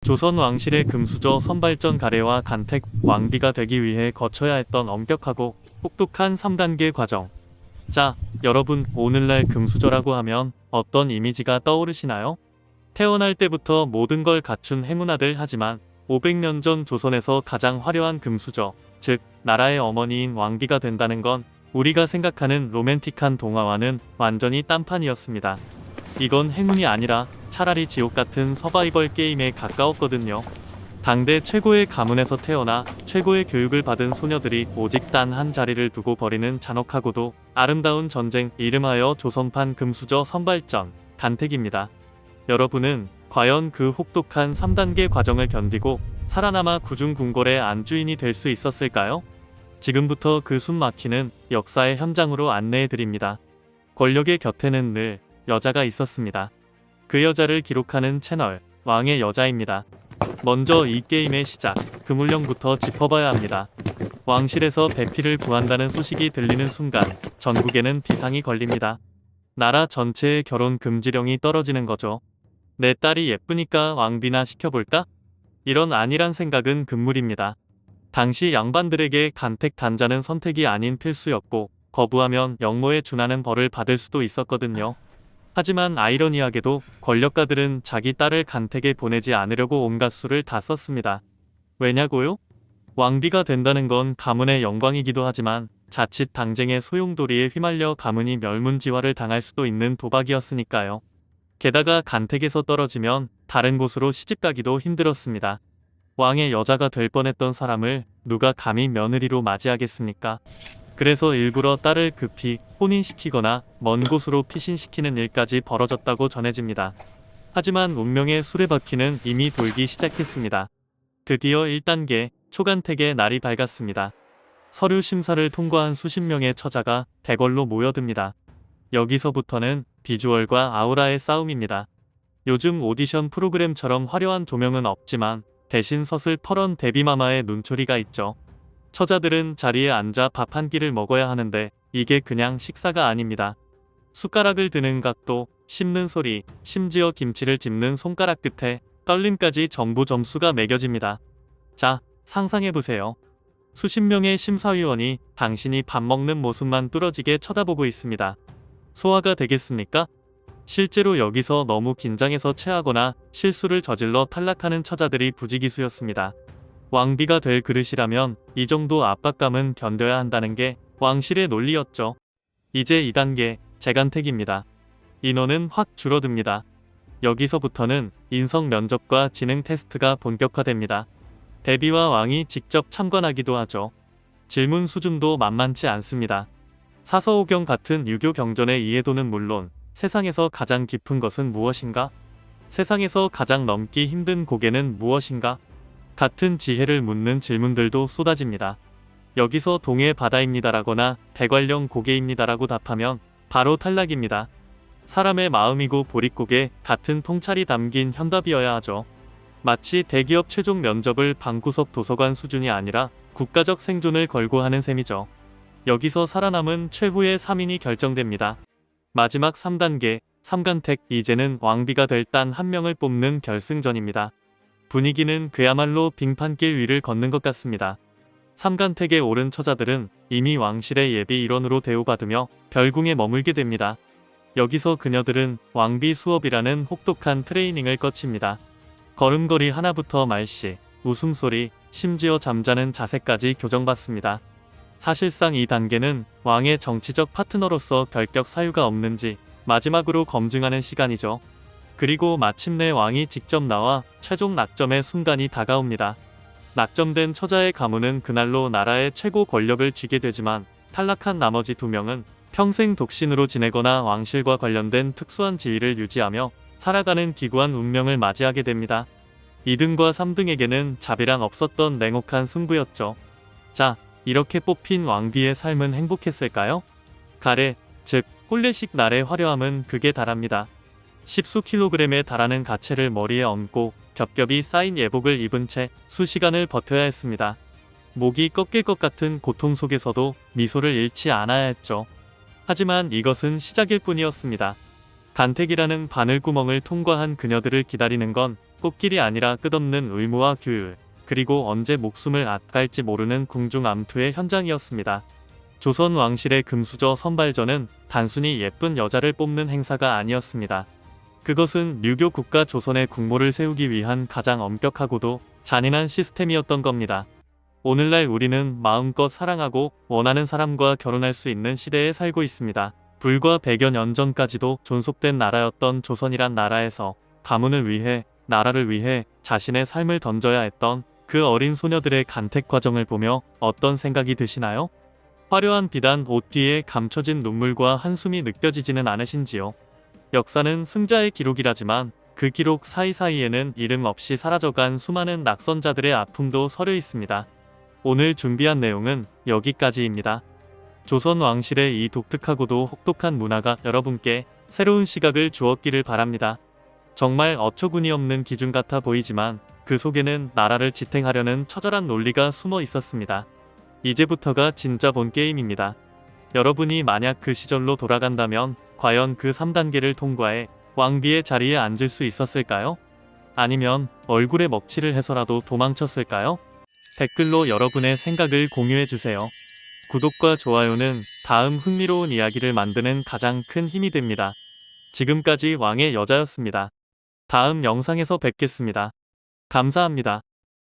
조선 왕실의 금수저 선발전 가래와 간택 왕비가 되기 위해 거쳐야 했던 엄격하고 혹독한 3단계 과정. 자, 여러분, 오늘날 금수저라고 하면 어떤 이미지가 떠오르시나요? 태어날 때부터 모든 걸 갖춘 행운아들. 하지만 500년 전 조선에서 가장 화려한 금수저, 즉 나라의 어머니인 왕비가 된다는 건 우리가 생각하는 로맨틱한 동화와는 완전히 딴판이었습니다. 이건 행운이 아니라 차라리 지옥 같은 서바이벌 게임에 가까웠거든요. 당대 최고의 가문에서 태어나 최고의 교육을 받은 소녀들이 오직 단 한 자리를 두고 벌이는 잔혹하고도 아름다운 전쟁, 이름하여 조선판 금수저 선발전, 간택입니다. 여러분은 과연 그 혹독한 3단계 과정을 견디고 살아남아 구중궁궐의 안주인이 될 수 있었을까요? 지금부터 그 숨막히는 역사의 현장으로 안내해드립니다. 권력의 곁에는 늘 여자가 있었습니다. 그 여자를 기록하는 채널, 왕의 여자입니다. 먼저 이 게임의 시작, 금울령부터 짚어봐야 합니다. 왕실에서 배필을 구한다는 소식이 들리는 순간 전국에는 비상이 걸립니다. 나라 전체의 결혼 금지령이 떨어지는 거죠. 내 딸이 예쁘니까 왕비나 시켜볼까? 이런 안일한 생각은 금물입니다. 당시 양반들에게 간택 단자는 선택이 아닌 필수였고, 거부하면 역모에 준하는 벌을 받을 수도 있었거든요. 하지만 아이러니하게도 권력가들은 자기 딸을 간택에 보내지 않으려고 온갖 수를 다 썼습니다. 왜냐고요? 왕비가 된다는 건 가문의 영광이기도 하지만 자칫 당쟁의 소용돌이에 휘말려 가문이 멸문지화를 당할 수도 있는 도박이었으니까요. 게다가 간택에서 떨어지면 다른 곳으로 시집가기도 힘들었습니다. 왕의 여자가 될 뻔했던 사람을 누가 감히 며느리로 맞이하겠습니까? 그래서 일부러 딸을 급히 혼인시키거나 먼 곳으로 피신시키는 일까지 벌어졌다고 전해집니다. 하지만 운명의 수레바퀴는 이미 돌기 시작했습니다. 드디어 1단계 초간택의 날이 밝았습니다. 서류 심사를 통과한 수십 명의 처자가 대궐로 모여듭니다. 여기서부터는 비주얼과 아우라의 싸움입니다. 요즘 오디션 프로그램처럼 화려한 조명은 없지만 대신 서슬퍼런 데뷔마마의 눈초리가 있죠. 처자들은 자리에 앉아 밥 한 끼를 먹어야 하는데 이게 그냥 식사가 아닙니다. 숟가락을 드는 각도, 씹는 소리, 심지어 김치를 집는 손가락 끝에 떨림까지 전부 점수가 매겨집니다. 자, 상상해보세요. 수십 명의 심사위원이 당신이 밥 먹는 모습만 뚫어지게 쳐다보고 있습니다. 소화가 되겠습니까? 실제로 여기서 너무 긴장해서 체하거나 실수를 저질러 탈락하는 처자들이 부지기수였습니다. 왕비가 될 그릇이라면 이 정도 압박감은 견뎌야 한다는 게 왕실의 논리였죠. 이제 2단계 재간택입니다. 인원은 확 줄어듭니다. 여기서부터는 인성 면접과 지능 테스트가 본격화됩니다. 대비와 왕이 직접 참관하기도 하죠. 질문 수준도 만만치 않습니다. 사서오경 같은 유교 경전의 이해도는 물론 세상에서 가장 깊은 것은 무엇인가? 세상에서 가장 넘기 힘든 고개는 무엇인가? 같은 지혜를 묻는 질문들도 쏟아집니다. 여기서 동해 바다입니다라거나 대관령 고개입니다라고 답하면 바로 탈락입니다. 사람의 마음이고 보릿고개 같은 통찰이 담긴 현답이어야 하죠. 마치 대기업 최종 면접을 방구석 도서관 수준이 아니라 국가적 생존을 걸고 하는 셈이죠. 여기서 살아남은 최후의 3인이 결정됩니다. 마지막 3단계, 3간택, 이제는 왕비가 될 단 한 명을 뽑는 결승전입니다. 분위기는 그야말로 빙판길 위를 걷는 것 같습니다. 3간택에 오른 처자들은 이미 왕실의 예비 일원으로 대우받으며 별궁에 머물게 됩니다. 여기서 그녀들은 왕비 수업이라는 혹독한 트레이닝을 거칩니다. 걸음걸이 하나부터 말씨, 웃음소리, 심지어 잠자는 자세까지 교정받습니다. 사실상 이 단계는 왕의 정치적 파트너로서 결격 사유가 없는지 마지막으로 검증하는 시간이죠. 그리고 마침내 왕이 직접 나와 최종 낙점의 순간이 다가옵니다. 낙점된 처자의 가문은 그날로 나라의 최고 권력을 쥐게 되지만 탈락한 나머지 2명은 평생 독신으로 지내거나 왕실과 관련된 특수한 지위를 유지하며 살아가는 기구한 운명을 맞이하게 됩니다. 2등과 3등에게는 자비란 없었던 냉혹한 승부였죠. 자, 이렇게 뽑힌 왕비의 삶은 행복했을까요? 가래, 즉 혼례식 날의 화려함은 극에 달합니다. 십수 킬로그램에 달하는 가채를 머리에 얹고 겹겹이 쌓인 예복을 입은 채 수시간을 버텨야 했습니다. 목이 꺾일 것 같은 고통 속에서도 미소를 잃지 않아야 했죠. 하지만 이것은 시작일 뿐이었습니다. 간택이라는 바늘구멍을 통과한 그녀들을 기다리는 건 꽃길이 아니라 끝없는 의무와 규율, 그리고 언제 목숨을 앗갈지 모르는 궁중암투의 현장이었습니다. 조선 왕실의 금수저 선발전은 단순히 예쁜 여자를 뽑는 행사가 아니었습니다. 그것은 유교 국가 조선의 국모를 세우기 위한 가장 엄격하고도 잔인한 시스템이었던 겁니다. 오늘날 우리는 마음껏 사랑하고 원하는 사람과 결혼할 수 있는 시대에 살고 있습니다. 불과 100여 년 전까지도 존속된 나라였던 조선이란 나라에서 가문을 위해, 나라를 위해 자신의 삶을 던져야 했던 그 어린 소녀들의 간택 과정을 보며 어떤 생각이 드시나요? 화려한 비단 옷 뒤에 감춰진 눈물과 한숨이 느껴지지는 않으신지요? 역사는 승자의 기록이라지만 그 기록 사이사이에는 이름 없이 사라져간 수많은 낙선자들의 아픔도 서려 있습니다. 오늘 준비한 내용은 여기까지입니다. 조선 왕실의 이 독특하고도 혹독한 문화가 여러분께 새로운 시각을 주었기를 바랍니다. 정말 어처구니 없는 기준 같아 보이지만 그 속에는 나라를 지탱하려는 처절한 논리가 숨어 있었습니다. 이제부터가 진짜 본 게임입니다. 여러분이 만약 그 시절로 돌아간다면 과연 그 3단계를 통과해 왕비의 자리에 앉을 수 있었을까요? 아니면 얼굴에 먹칠을 해서라도 도망쳤을까요? 댓글로 여러분의 생각을 공유해주세요. 구독과 좋아요는 다음 흥미로운 이야기를 만드는 가장 큰 힘이 됩니다. 지금까지 왕의 여자였습니다. 다음 영상에서 뵙겠습니다. 감사합니다.